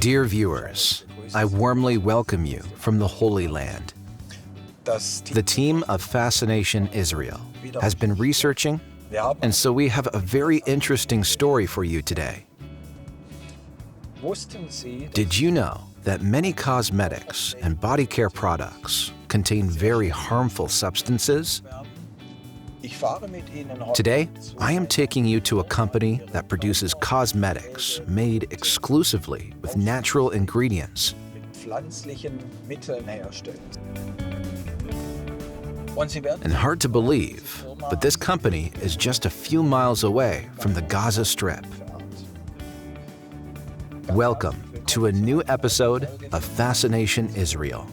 Dear viewers, I warmly welcome you from the Holy Land. The team of Fascination Israel has been researching, and so we have a very interesting story for you today. Did you know that many cosmetics and body care products contain very harmful substances? Today, I am taking you to a company that produces cosmetics made exclusively with natural ingredients. And hard to believe, but this company is just a few miles away from the Gaza Strip. Welcome to a new episode of Fascination Israel.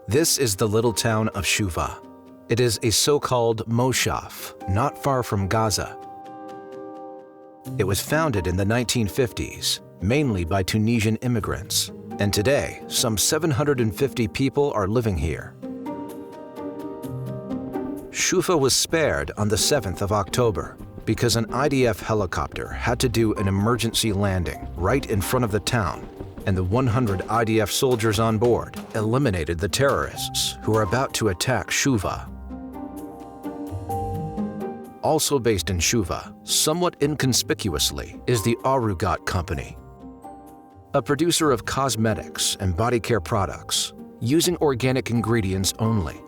This is the little town of Shuva. It is a so-called Moshav, not far from Gaza. It was founded in the 1950s, mainly by Tunisian immigrants, and today, some 750 people are living here. Shuva was spared on the 7th of October because an IDF helicopter had to do an emergency landing right in front of the town, and the 100 IDF soldiers on board eliminated the terrorists who were about to attack Shuva. Also based in Shuva, somewhat inconspicuously, is the Arugot company, a producer of cosmetics and body care products using organic ingredients only.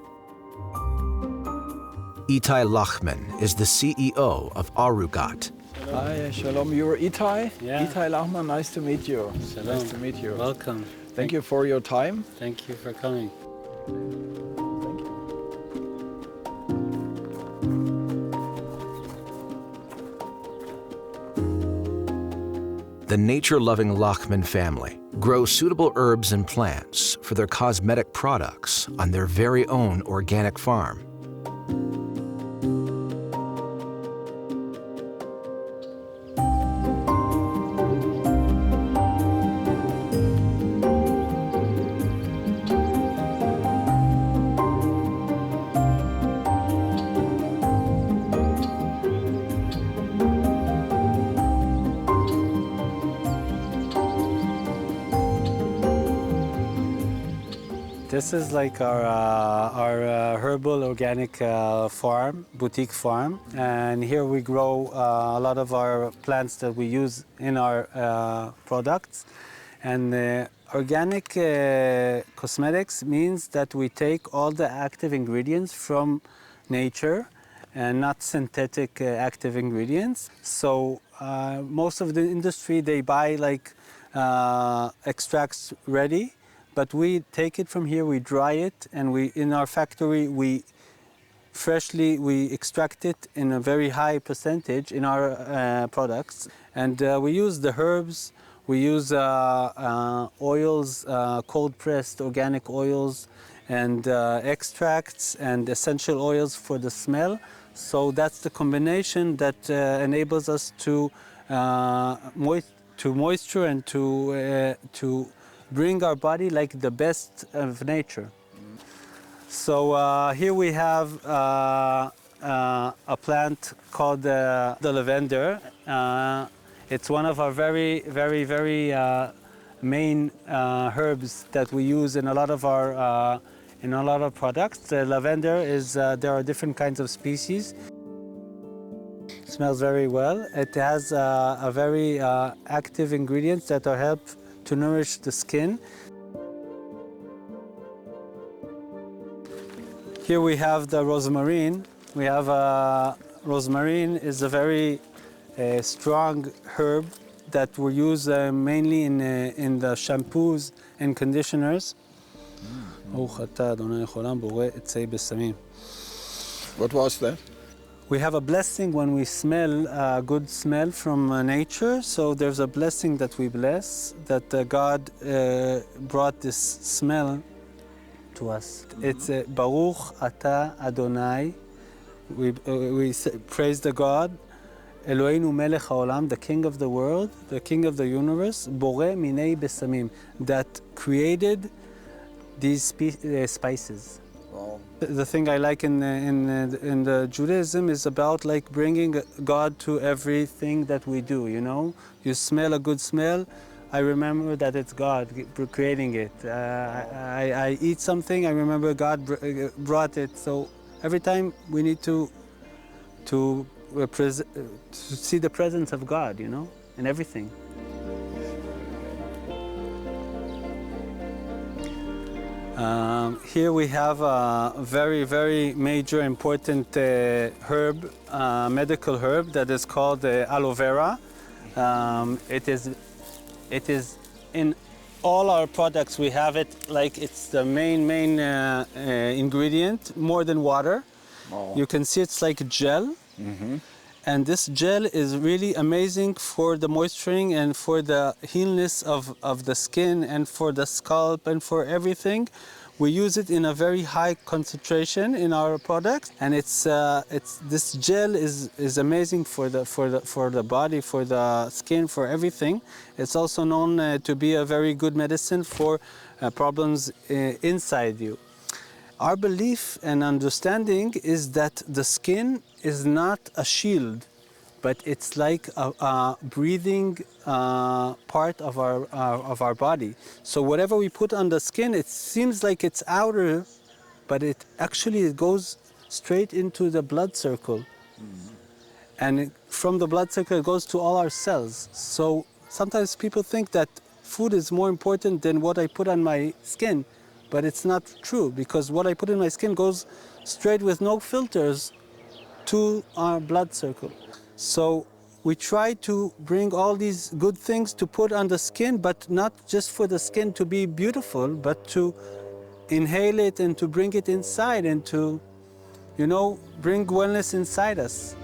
Ittai Lachman is the CEO of Arugot. Hi, Shalom, you're Ittai? Yeah. Ittai Lachman, nice to meet you. Shalom. Nice to meet you. Welcome. Thank you for your time. Thank you for coming. The nature-loving Lachman family grows suitable herbs and plants for their cosmetic products on their very own organic farm. This is like our herbal organic farm, boutique farm, and here we grow a lot of our plants that we use in our products. And organic cosmetics means that we take all the active ingredients from nature and not synthetic active ingredients. So most of the industry, they buy like extracts ready. But we take it from here, we dry it, and in our factory, we extract it in a very high percentage in our products. And we use the herbs, we use oils, cold-pressed organic oils, and extracts and essential oils for the smell. So that's the combination that enables us to moisture and to bring our body like the best of nature. So here we have a plant called the lavender. It's one of our very main herbs that we use in a lot of our products. The lavender is there are different kinds of species. It smells very well. It has a very active ingredients that are help to nourish the skin. Here we have the rosemary. Rosemary is a very a strong herb that were used mainly in the shampoos and conditioners. What was that? We have a blessing when we smell a good smell from nature. So there's a blessing that we bless, that God brought this smell to us. It's Baruch Ata Adonai. We praise the God, Eloheinu melech haolam, the King of the world, the King of the universe, Boreh minei besamim, that created these spices. Wow. The thing I like in the Judaism is about like bringing God to everything that we do. You know, you smell a good smell, I remember that it's God creating it. I eat something, I remember God brought it. So every time we need to see the presence of God, you know, in everything. Here we have a very, very major important herb, medical herb that is called aloe vera. It is in all our products. We have it like it's the main ingredient, more than water. Oh. You can see it's like gel. Mm-hmm. And this gel is really amazing for the moisturizing and for the healness of the skin and for the scalp and for everything. We use it in a very high concentration in our products, and this gel is amazing for the body, for the skin, for everything. It's also known to be a very good medicine for problems inside you. Our belief and understanding is that the skin is not a shield, but it's like a breathing part of our body. So whatever we put on the skin, it seems like it's outer, but it goes straight into the blood circle. Mm-hmm. And from the blood circle, it goes to all our cells. So sometimes people think that food is more important than what I put on my skin. But it's not true, because what I put in my skin goes straight with no filters to our blood circle. So we try to bring all these good things to put on the skin, but not just for the skin to be beautiful, but to inhale it and to bring it inside and to, you know, bring wellness inside us.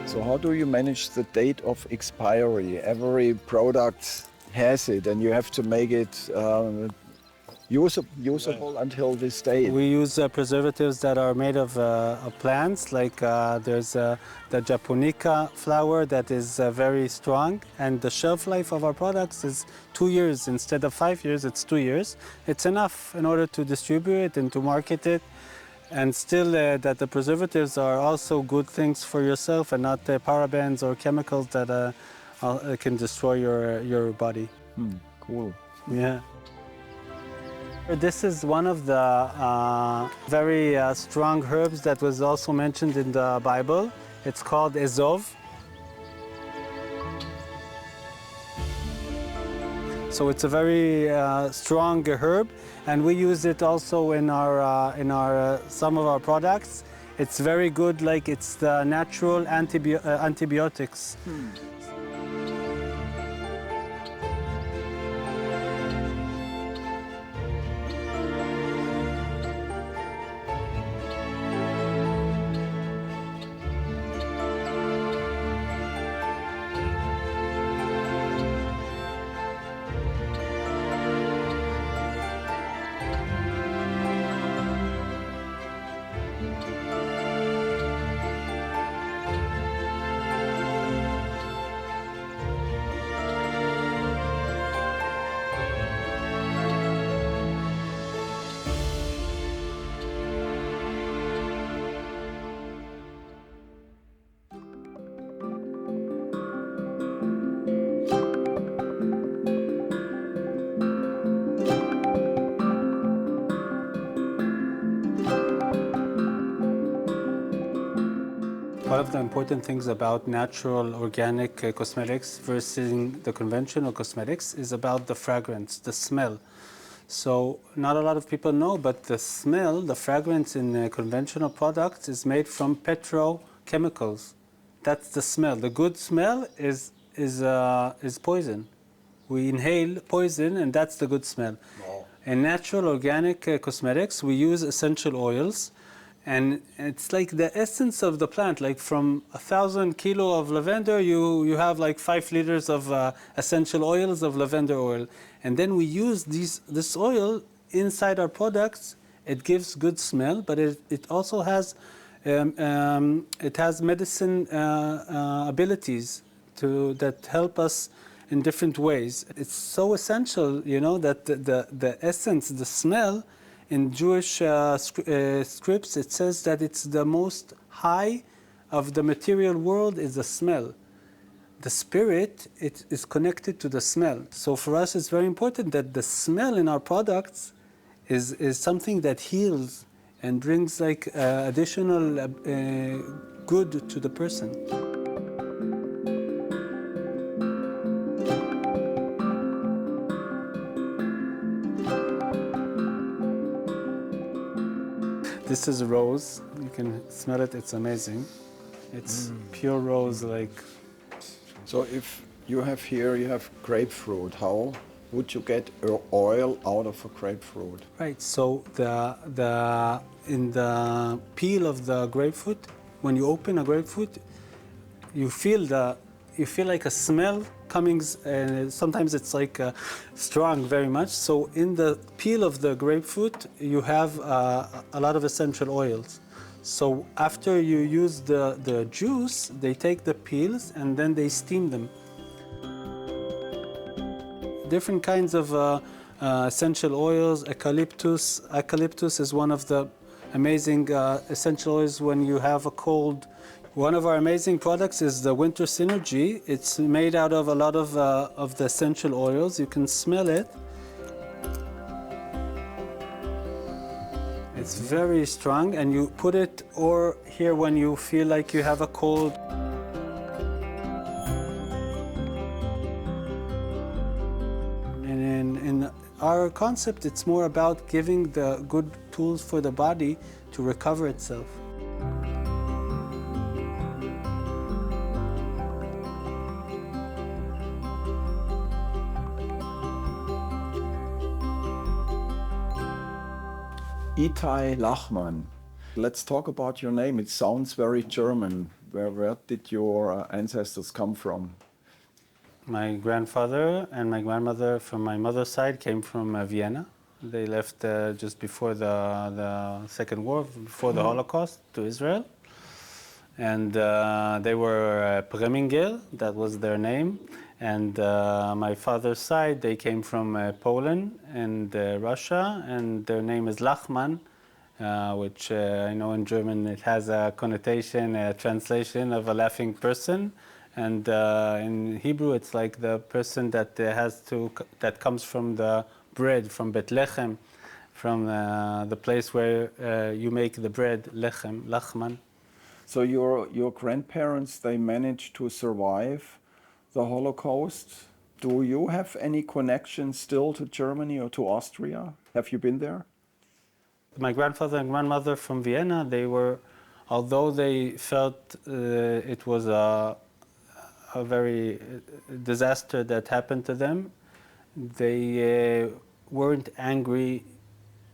So how do you manage the date of expiry? Every product has it, and you have to make it usable until this date. We use preservatives that are made of plants, like there's the japonica flower that is very strong, and the shelf life of our products is 2 years. Instead of 5 years, it's 2 years. It's enough in order to distribute it and to market it, and still that the preservatives are also good things for yourself and not parabens or chemicals that can destroy your body. Cool. Yeah. This is one of the very strong herbs that was also mentioned in the Bible. It's called ezov. So it's a very strong herb, and we use it also in our some of our products. It's very good, like it's the natural antibiotics. One of the important things about natural organic cosmetics versus the conventional cosmetics is about the fragrance, the smell. So not a lot of people know, but the smell, the fragrance in conventional products is made from petrochemicals. That's the smell. The good smell is poison. We inhale poison, and that's the good smell. Wow. In natural organic cosmetics, we use essential oils, and it's like the essence of the plant. Like from 1,000 kilo of lavender, you have like 5 liters of essential oils of lavender oil, and then we use this oil inside our products. It gives good smell, but it also has medicine abilities that help us in different ways. It's so essential, that the essence, the smell, in Jewish scripts, it says that it's the most high of the material world is the smell. The spirit, it is connected to the smell. So for us, it's very important that the smell in our products is something that heals and brings like additional good to the person. This is rose. You can smell it. It's amazing. It's pure rose, like. So if you have grapefruit, how would you get oil out of a grapefruit? Right. So in the peel of the grapefruit, when you open a grapefruit, you feel like a smell coming, and sometimes it's like strong very much. So in the peel of the grapefruit, you have a lot of essential oils. So after you use the juice, they take the peels and then they steam them. Different kinds of essential oils. Eucalyptus is one of the amazing essential oils when you have a cold. One of our amazing products is the Winter Synergy. It's made out of a lot of the essential oils. You can smell it. It's very strong, and you put it or here when you feel like you have a cold. And in our concept, it's more about giving the good tools for the body to recover itself. Ittai Lachman. Let's talk about your name. It sounds very German. Where did your ancestors come from? My grandfather and my grandmother from my mother's side came from Vienna. They left just before the Second War, before the Holocaust, to Israel. And they were Preminger, that was their name. And my father's side, they came from Poland and Russia, and their name is Lachman, which I know in German it has a connotation, a translation of a laughing person. And in Hebrew, it's like the person that that comes from the bread, from Bethlehem, from the place where you make the bread, lechem, Lachman. So your grandparents, they managed to survive the Holocaust. Do you have any connection still to Germany or to Austria? Have you been there? My grandfather and grandmother from Vienna, although they felt it was a very disaster that happened to them, they weren't angry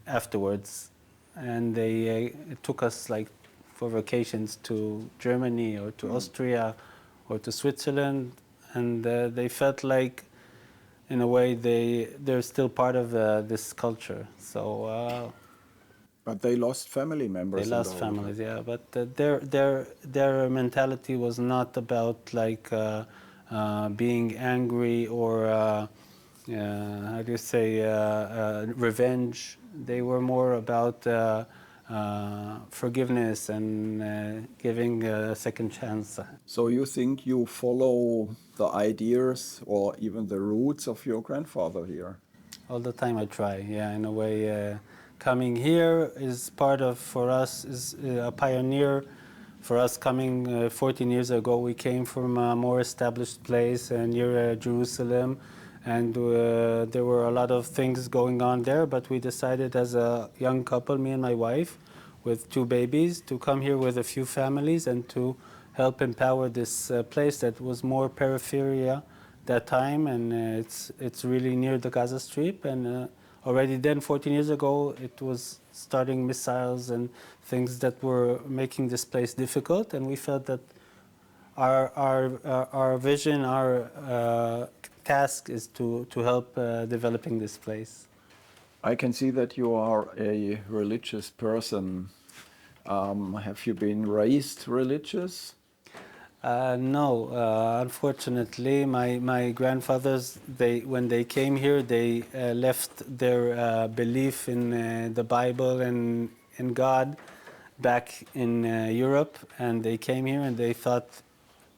afterwards. And it took us like for vacations to Germany or to Austria or to Switzerland. And they felt like, in a way, they're still part of this culture. So. But they lost family members. They lost families, yeah. But their mentality was not about like being angry or how do you say revenge. They were more about forgiveness and giving a second chance. So you think you follow the ideas or even the roots of your grandfather here? All the time I try, yeah, in a way. Coming here is part of, for us, is a pioneer. For us coming 14 years ago, we came from a more established place near Jerusalem. And there were a lot of things going on there, but we decided as a young couple, me and my wife, with 2 babies, to come here with a few families and to help empower this place that was more peripheria that time, and it's really near the Gaza Strip. And already then, 14 years ago, it was starting missiles and things that were making this place difficult, and we felt that our vision, our task is to help developing this place. I can see that you are a religious person. Have you been raised religious? No, unfortunately, my grandfathers, when they came here, they left their belief in the Bible and in God back in Europe, and they came here and they thought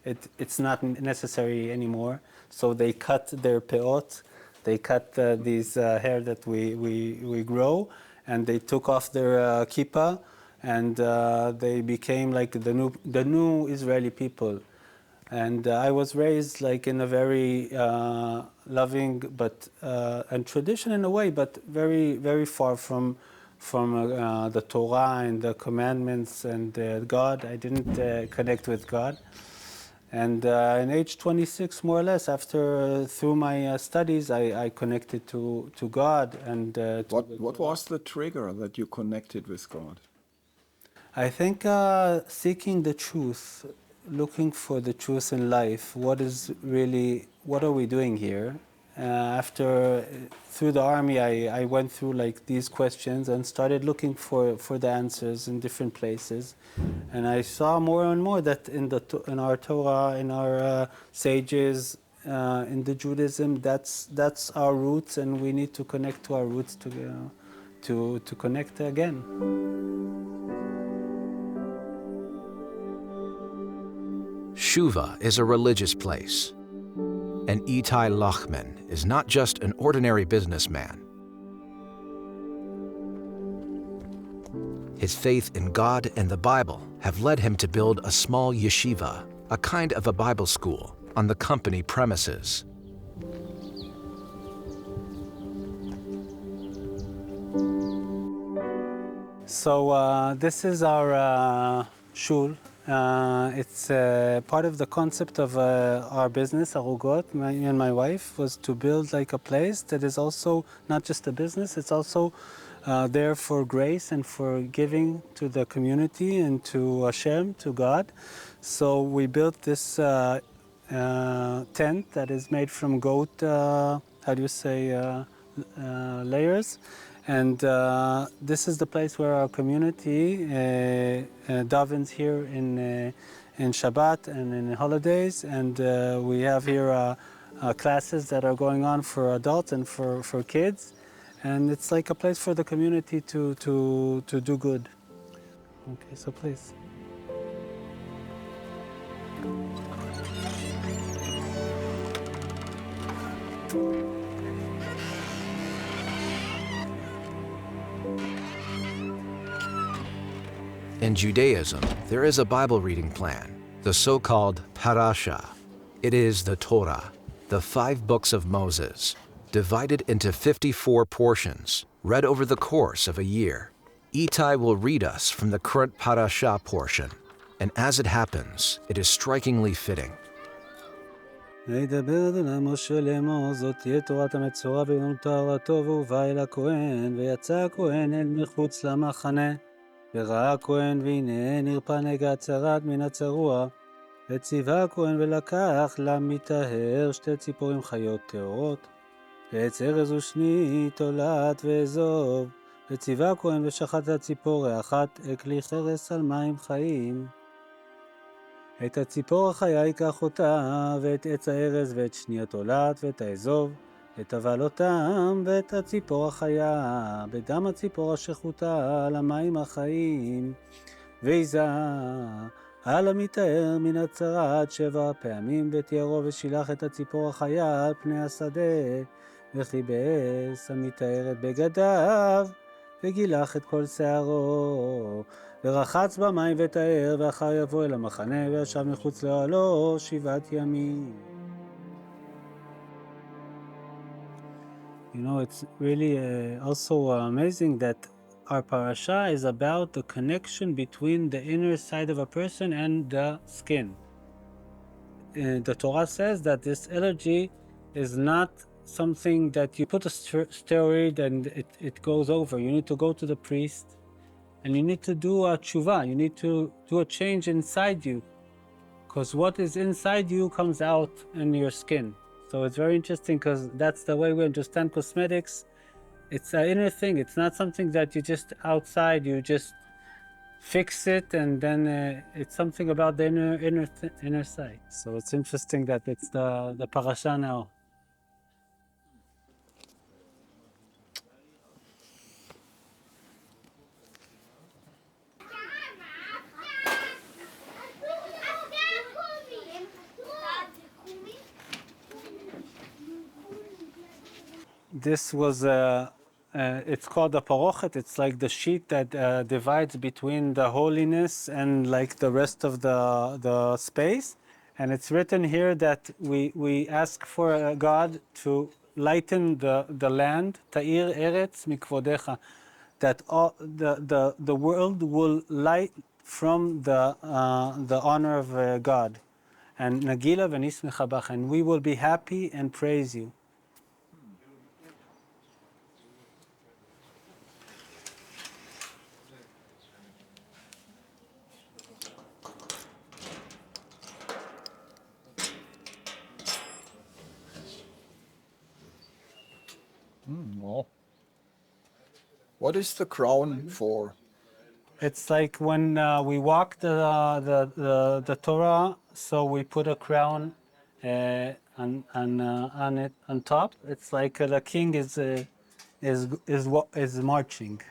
it's not necessary anymore. So they cut their peot, they cut these hair that we grow, and they took off their kippah, and they became like the new Israeli people. And I was raised like in a very loving but and tradition in a way, but very far from the Torah and the commandments and God. I didn't connect with God. And in age 26, more or less, through my studies, I connected to God. And What was the trigger that you connected with God? I think seeking the truth, looking for the truth in life. What are we doing here? Through the army, I went through like these questions and started looking for the answers in different places. And I saw more and more that in our Torah, in our sages, in the Judaism, that's our roots, and we need to connect to our roots to connect again. Shuva is a religious place, and Ittai Lachman is not just an ordinary businessman. His faith in God and the Bible have led him to build a small yeshiva, a kind of a Bible school, on the company premises. So this is our shul. It's part of the concept of our business, Arugot. Me and my wife was to build like a place that is also not just a business, it's also there for grace and for giving to the community and to Hashem, to God. So we built this tent that is made from goat, layers. And this is the place where our community davens here in Shabbat and in holidays. And we have here classes that are going on for adults and for kids. And it's like a place for the community to do good. Okay, so please. In Judaism, there is a Bible reading plan, the so-called parasha. It is the Torah, the 5 books of Moses, divided into 54 portions, read over the course of a year. Ittai will read us from the current parasha portion, and as it happens, it is strikingly fitting. וידבר אדוני משה לאמור, זאת תהיה תורת המצורע ביום טהרתו, והובא אל הכהן, ויצא הכהן אל מחוץ למחנה. וראה הכהן, והנה נרפא נגע צרת מן הצרוע, וציווה הכהן ולקח למטהר 2 ציפורים חיות טהורות, ועץ ארז ושני תולעת ואזוב, וציווה הכהן ושחט את הציפור האחת כלי חרס על מים חיים. את הציפור החיה ייקח אותה, ואת עץ הארז ואת שני התולעת ואת האזוב, וטבל אותם ואת הציפור החיה, בדם הציפור השחוטה על המים החיים, ויזה על המטהר מן הצרת 7 פעמים, ותיארו ושילח את הציפור החיה על פני השדה, וכיבס המטהר את בגדיו, וגילח את כל שערו, ורחץ במים וטהר, ואחר יבוא אל המחנה, וישב מחוץ לאוהלו 7 ימים. You know, it's really also amazing that our parasha is about the connection between the inner side of a person and the skin. The Torah says that this energy is not something that you put a steroid and it goes over. You need to go to the priest and you need to do a tshuva. You need to do a change inside you, because what is inside you comes out in your skin. So it's very interesting, because that's the way we understand cosmetics. It's an inner thing. It's not something that you just outside, you just fix it, and then it's something about the inner side. So it's interesting that it's the parasha now. This was it's called a parochet. It's like the sheet that divides between the holiness and like the rest of the space. And it's written here that we ask for God to lighten the land, Ta'ir Eretz Mikvodecha, that all the world will light from the honor of God. And Nagila v'nismecha bach, and we will be happy and praise you. Well, what is the crown for? It's like when we walk the Torah, so we put a crown on it on top. It's like the king is marching.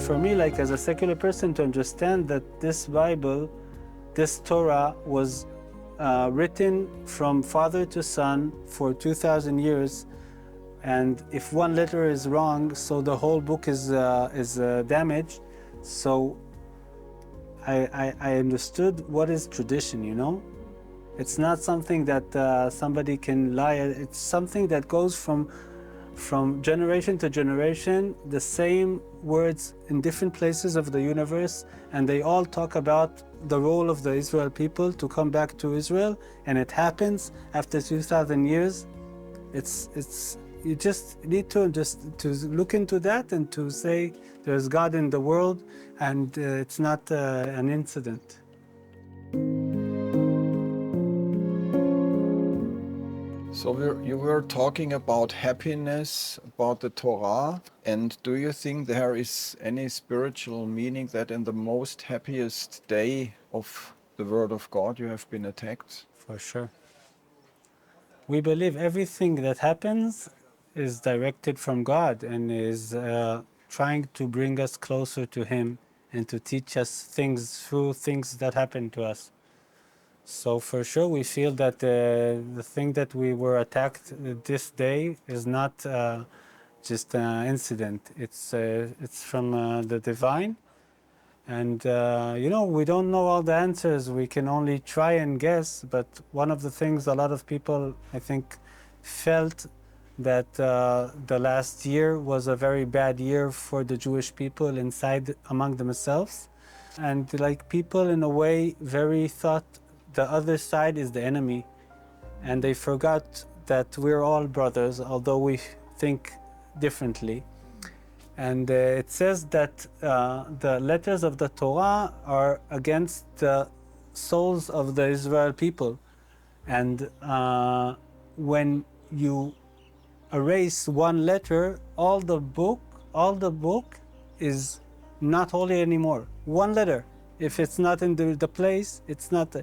For me, like as a secular person, to understand that this Bible, this Torah was written from father to son for 2,000 years, and if one letter is wrong, so the whole book is damaged. So I understood what is tradition, you know? It's not something that somebody can lie. It's something that goes from generation to generation, the same words in different places of the universe, and they all talk about the role of the Israel people to come back to Israel, and it happens after 2,000 years. It's you just need to look into that and to say there's God in the world, and it's not an incident. So you were talking about happiness, about the Torah, and do you think there is any spiritual meaning that in the most happiest day of the Word of God you have been attacked? For sure. We believe everything that happens is directed from God and is trying to bring us closer to Him and to teach us things through things that happen to us. So for sure we feel that the thing that we were attacked this day is not just an incident. It's from the divine. And you know, we don't know all the answers. We can only try and guess. But one of the things a lot of people, I think, felt that the last year was a very bad year for the Jewish people inside among themselves. And like people in a way very thought the other side is the enemy. And they forgot that we're all brothers, although we think differently. And it says that the letters of the Torah are against the souls of the Israel people. And when you erase one letter, all the book is not holy anymore. One letter. If it's not in the place, it's not.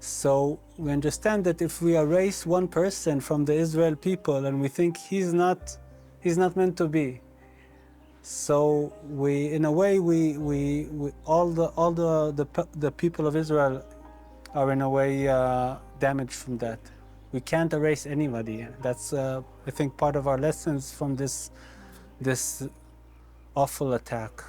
So we understand that if we erase one person from the Israel people and we think he's not meant to be, so we, in a way, we all the people of Israel are in a way damaged from that. We can't erase anybody. That's I think part of our lessons from this awful attack.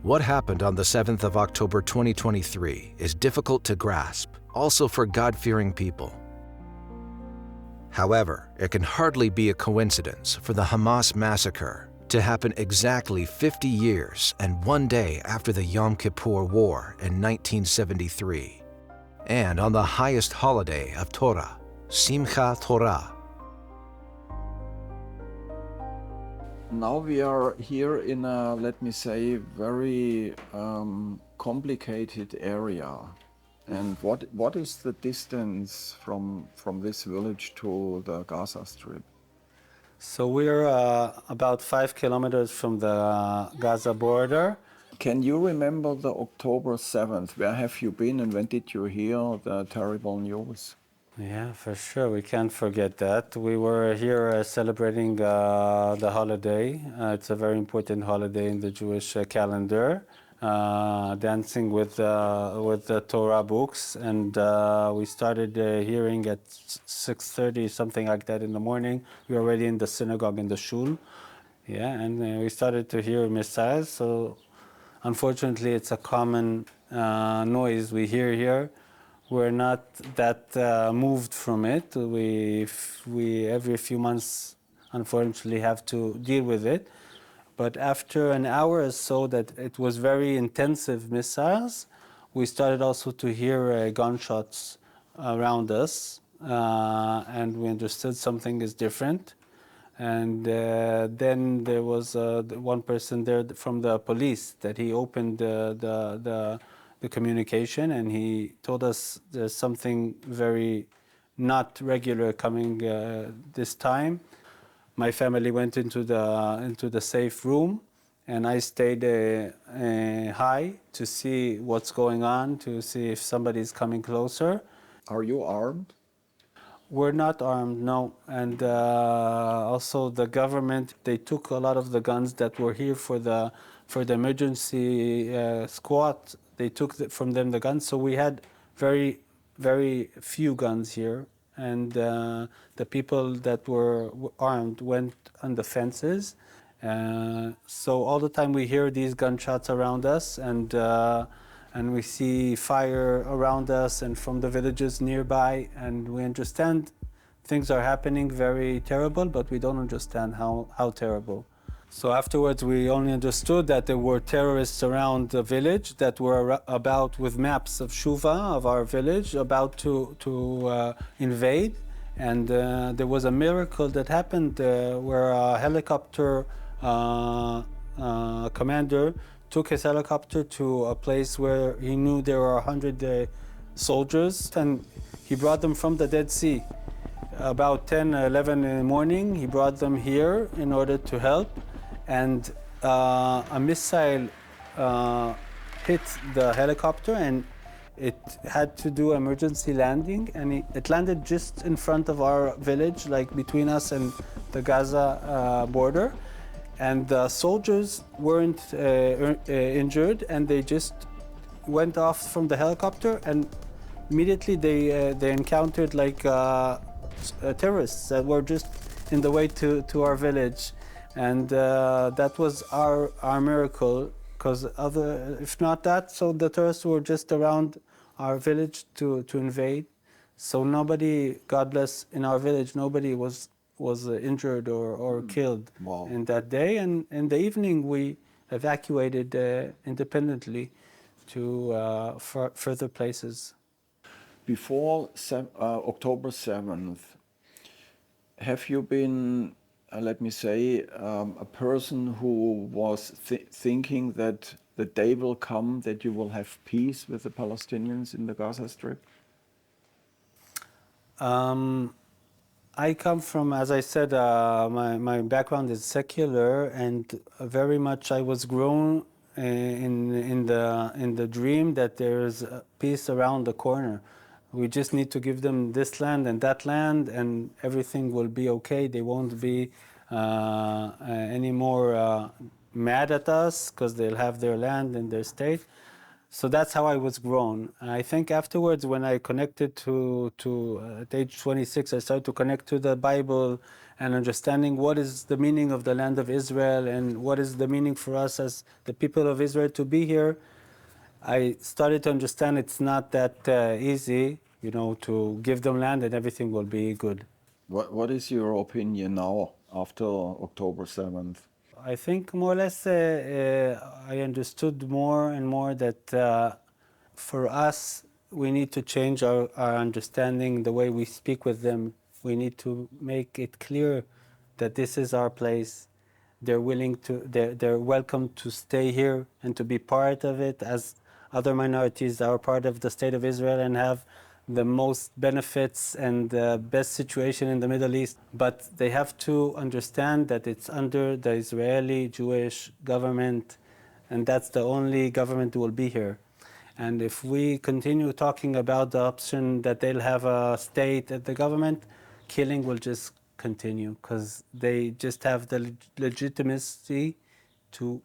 What happened on the 7th of October 2023 is difficult to grasp, also for God-fearing people. However, it can hardly be a coincidence for the Hamas massacre to happen exactly 50 years and 1 day after the Yom Kippur War in 1973, and on the highest holiday of Torah, Simchat Torah. Now we are here in a, let me say, very complicated area. And what is the distance from this village to the Gaza Strip? So we're about 5 kilometers from the Gaza border. Can you remember the October 7th? Where have you been and when did you hear the terrible news? Yeah, for sure. We can't forget that. We were here celebrating the holiday. It's a very important holiday in the Jewish calendar. Dancing with the Torah books, and we started hearing at 6:30, something like that in the morning. We were already in the synagogue in the shul, yeah, and we started to hear missiles. So, unfortunately, it's a common noise we hear here. We're not that moved from it. We every few months, unfortunately, have to deal with it. But after an hour or so that it was very intensive missiles, we started also to hear gunshots around us, and we understood something is different. And then there was one person there from the police that he opened the communication, and he told us there's something very not regular coming this time. My family went into the safe room, and I stayed high to see what's going on, to see if somebody's coming closer. Are you armed? We're not armed, no. And also the government, they took a lot of the guns that were here for the emergency squad. They took from them the guns, so we had very, very few guns here. And the people that were armed went on the fences. So all the time we hear these gunshots around us, and we see fire around us and from the villages nearby, and we understand things are happening very terrible, but we don't understand how terrible. So afterwards we only understood that there were terrorists around the village that were about with maps of Shuva, of our village, about to invade. And there was a miracle that happened where a helicopter commander took his helicopter to a place where he knew there were 100 soldiers, and he brought them from the Dead Sea. About 10, 11 in the morning, he brought them here in order to help, and a missile hit the helicopter, and it had to do emergency landing, and it landed just in front of our village, like between us and the Gaza border. And the soldiers weren't injured, and they just went off from the helicopter, and immediately they encountered like terrorists that were just in the way to our village. And that was our miracle, because if not that, so the terrorists were just around our village to invade. So nobody, God bless, in our village, nobody was injured or killed. Wow. In that day. And in the evening, we evacuated independently to further places. Before October 7th, Have you been, let me say, a person who was thinking that the day will come that you will have peace with the Palestinians in the Gaza Strip? I come from, as I said, my background is secular, and very much I was grown in the dream that there is peace around the corner. We just need to give them this land and that land, and everything will be okay. They won't be any more mad at us because they'll have their land and their state. So that's how I was grown. I think afterwards, when I connected at age 26, I started to connect to the Bible and understanding what is the meaning of the land of Israel and what is the meaning for us as the people of Israel to be here. I started to understand it's not that easy, to give them land and everything will be good. What is your opinion now after October 7th? I think more or less I understood more and more that for us, we need to change our understanding, the way we speak with them. We need to make it clear that this is our place. They're welcome to stay here and to be part of it, as other minorities are part of the state of Israel and have the most benefits and the best situation in the Middle East. But they have to understand that it's under the Israeli Jewish government, and that's the only government that will be here. And if we continue talking about the option that they'll have a state at the government, killing will just continue because they just have the legitimacy to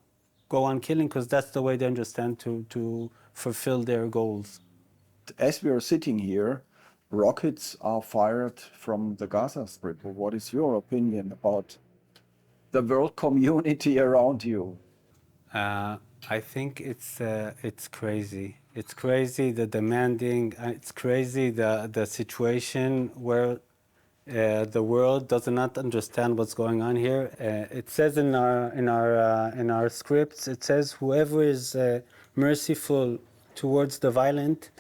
go on killing because that's the way they understand to fulfill their goals. As we are sitting here, rockets are fired from the Gaza Strip. What is your opinion about the world community around you? I think it's crazy. It's crazy the demanding. It's crazy the situation where the world does not understand what's going on here. It says in our scripts. It says whoever is merciful towards the violent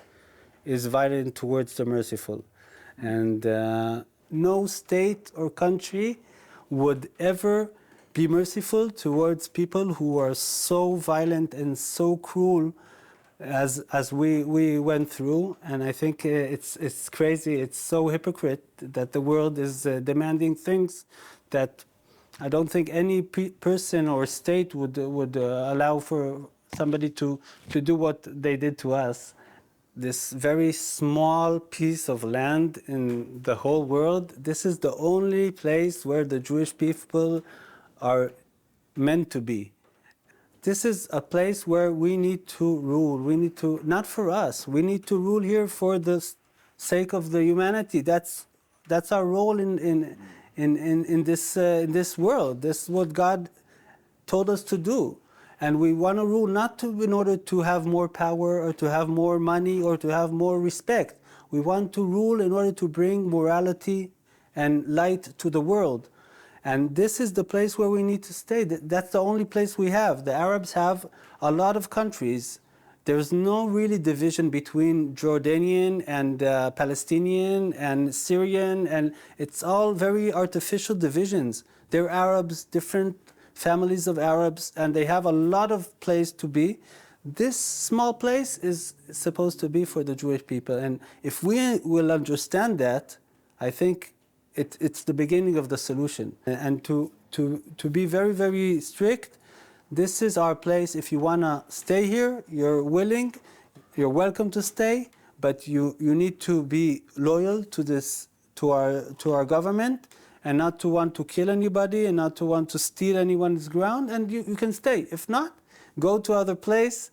is violent towards the merciful, and no state or country would ever be merciful towards people who are so violent and so cruel as we went through. And I think it's crazy. It's so hypocrite that the world is demanding things that I don't think any person or state would allow for somebody to do what they did to us. This very small piece of land in the whole world, this is the only place where the Jewish people are meant to be. This is a place where we need to rule. We need to, not for us, we need to rule here for the sake of the humanity. That's our role in this world. This is what God told us to do. And we want to rule not in order to have more power or to have more money or to have more respect. We want to rule in order to bring morality and light to the world. And this is the place where we need to stay. That's the only place we have. The Arabs have a lot of countries. There's no really division between Jordanian and Palestinian and Syrian, and it's all very artificial divisions. They're Arabs, different families of Arabs, and they have a lot of place to be. This small place is supposed to be for the Jewish people. And if we will understand that, I think it's the beginning of the solution. And to be very, very strict, this is our place. If you want to stay here, you're welcome to stay, but you need to be loyal to our government, and not to want to kill anybody and not to want to steal anyone's ground, and you can stay. If not, go to other place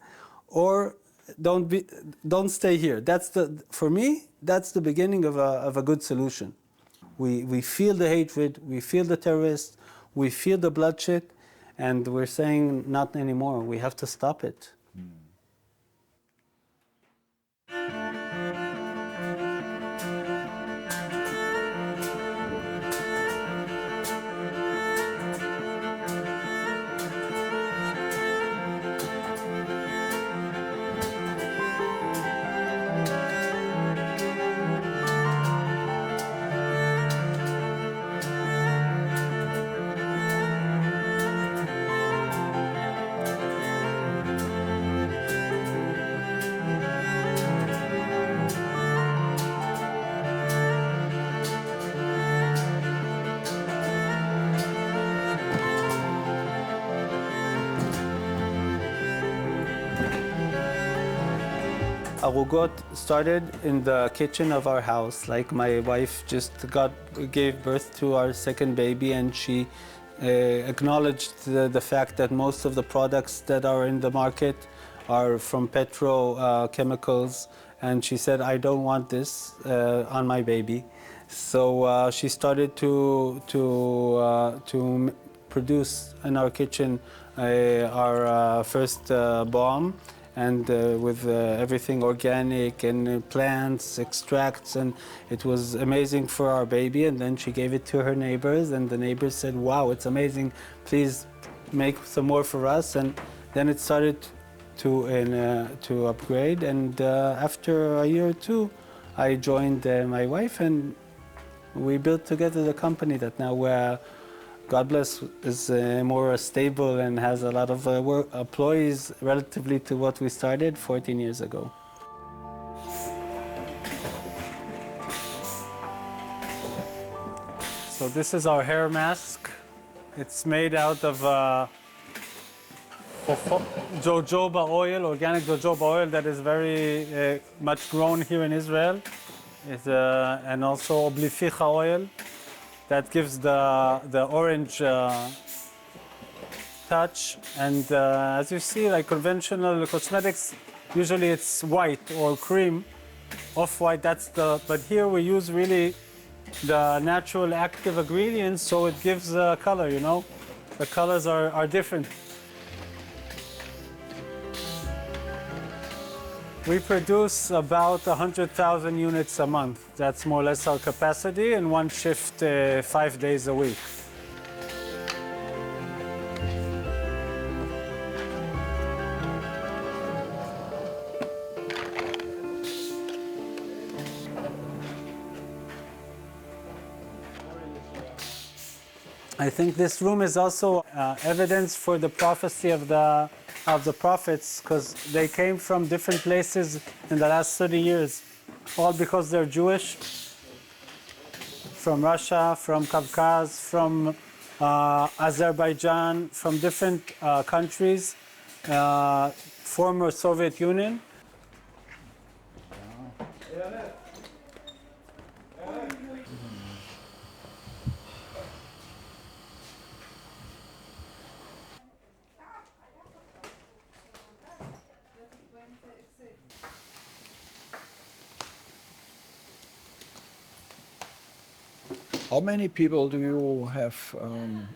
or don't stay here. For me, that's the beginning of a good solution. We feel the hatred, we feel the terrorists, we feel the bloodshed, and we're saying not anymore. We have to stop it. Arugot started in the kitchen of our house. Like my wife just gave birth to our second baby, and she acknowledged the fact that most of the products that are in the market are from petrochemicals, and she said, I don't want this on my baby. So she started to produce in our kitchen our first balm, and with everything organic and plants, extracts, and it was amazing for our baby. And then she gave it to her neighbors, and the neighbors said, wow, it's amazing, please make some more for us. And then it started to upgrade, and after a year or two, I joined my wife, and we built together the company that now God bless, is more stable and has a lot of employees relatively to what we started 14 years ago. So this is our hair mask. It's made out of jojoba oil, organic jojoba oil that is very much grown here in Israel. And also oblificha oil. That gives the orange touch, and as you see, like conventional cosmetics, usually it's white or cream, off-white. But here we use really the natural active ingredients, so it gives color. You know, the colors are different. We produce about 100,000 units a month. That's more or less our capacity, and one shift 5 days a week. I think this room is also evidence for the prophecy of the prophets, because they came from different places in the last 30 years, all because they're Jewish, from Russia, from Caucasus, from Azerbaijan, from different countries, former Soviet Union. How many people do you have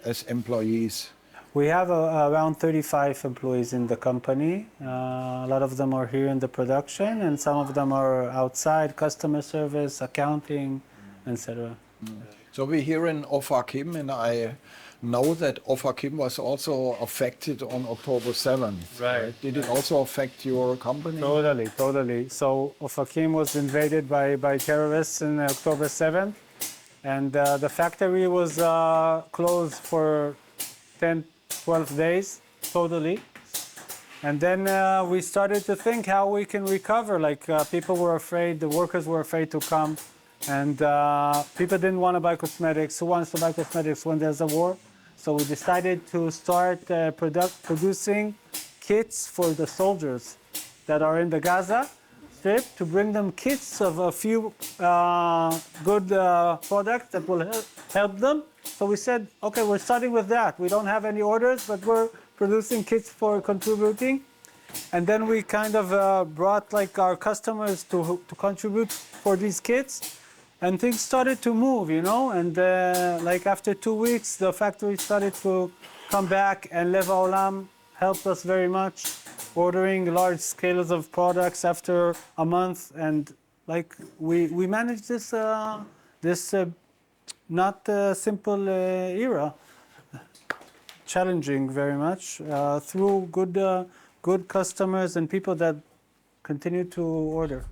as employees? We have around 35 employees in the company. A lot of them are here in the production, and some of them are outside, customer service, accounting, etc. So we're here in Ofakim, and I know that Ofakim was also affected on October 7th. Right. Did it also affect your company? Totally. So Ofakim was invaded by terrorists on October 7th, and the factory was closed for 10, 12 days, totally. And then we started to think how we can recover. Like people were afraid, the workers were afraid to come, and people didn't want to buy cosmetics. Who wants to buy cosmetics when there's a war? So we decided to start producing kits for the soldiers that are in the Gaza Strip, to bring them kits of a few good products that will help them. So we said, okay, we're starting with that. We don't have any orders, but we're producing kits for contributing. And then we kind of brought like our customers to contribute for these kits. And things started to move, you know. And like after 2 weeks, the factory started to come back, and Lev Haolam helped us very much, ordering large scales of products after a month. And like we managed this not simple era, challenging very much, through good customers and people that continue to order.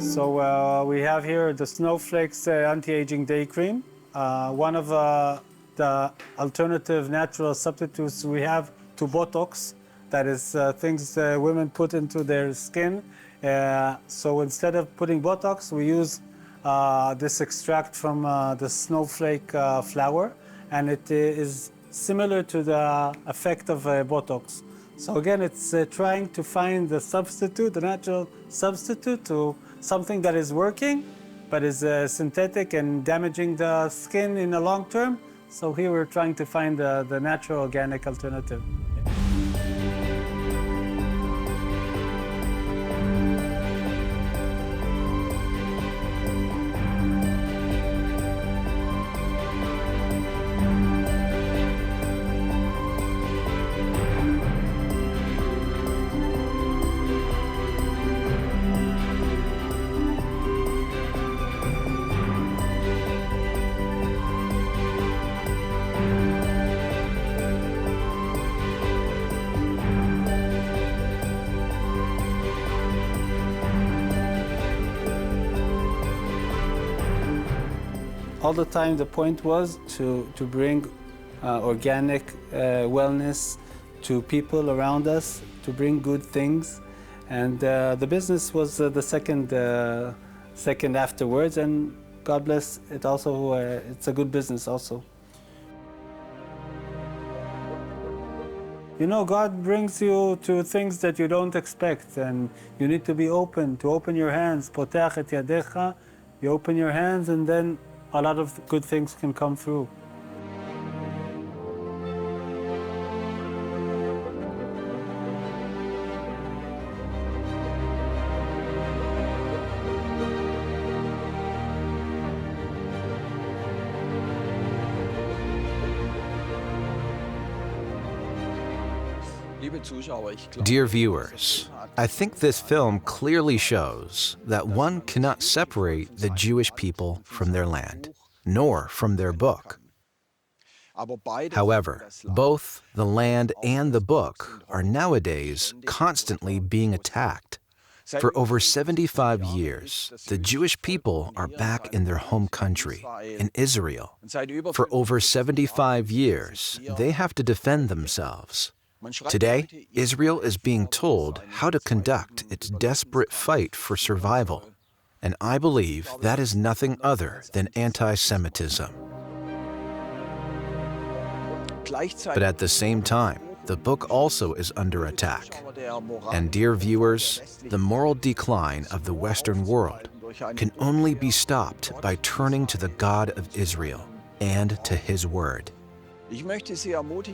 So we have here the Snowflakes anti-aging day cream, one of the alternative natural substitutes we have to Botox. That is things women put into their skin. So instead of putting Botox, we use this extract from the snowflake flower, and it is similar to the effect of Botox. So again, it's trying to find the substitute, the natural substitute to something that is working, but is synthetic and damaging the skin in the long term. So here we're trying to find the natural organic alternative. All the time the point was to bring organic wellness to people around us, to bring good things. And the business was the second afterwards, and God bless it also, it's a good business also. You know, God brings you to things that you don't expect, and you need to be open, to open your hands. Potach et yadecha, you open your hands, and then a lot of good things can come through. Dear viewers, I think this film clearly shows that one cannot separate the Jewish people from their land, nor from their book. However, both the land and the book are nowadays constantly being attacked. For over 75 years, the Jewish people are back in their home country, in Israel. For over 75 years, they have to defend themselves. Today, Israel is being told how to conduct its desperate fight for survival, and I believe that is nothing other than anti-Semitism. But at the same time, the book also is under attack. And dear viewers, the moral decline of the Western world can only be stopped by turning to the God of Israel and to His Word.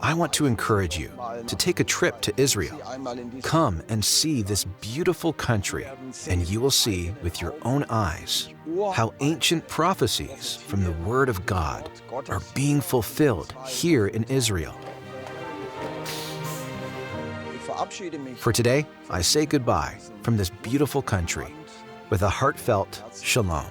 I want to encourage you to take a trip to Israel. Come and see this beautiful country, and you will see with your own eyes how ancient prophecies from the Word of God are being fulfilled here in Israel. For today, I say goodbye from this beautiful country with a heartfelt shalom.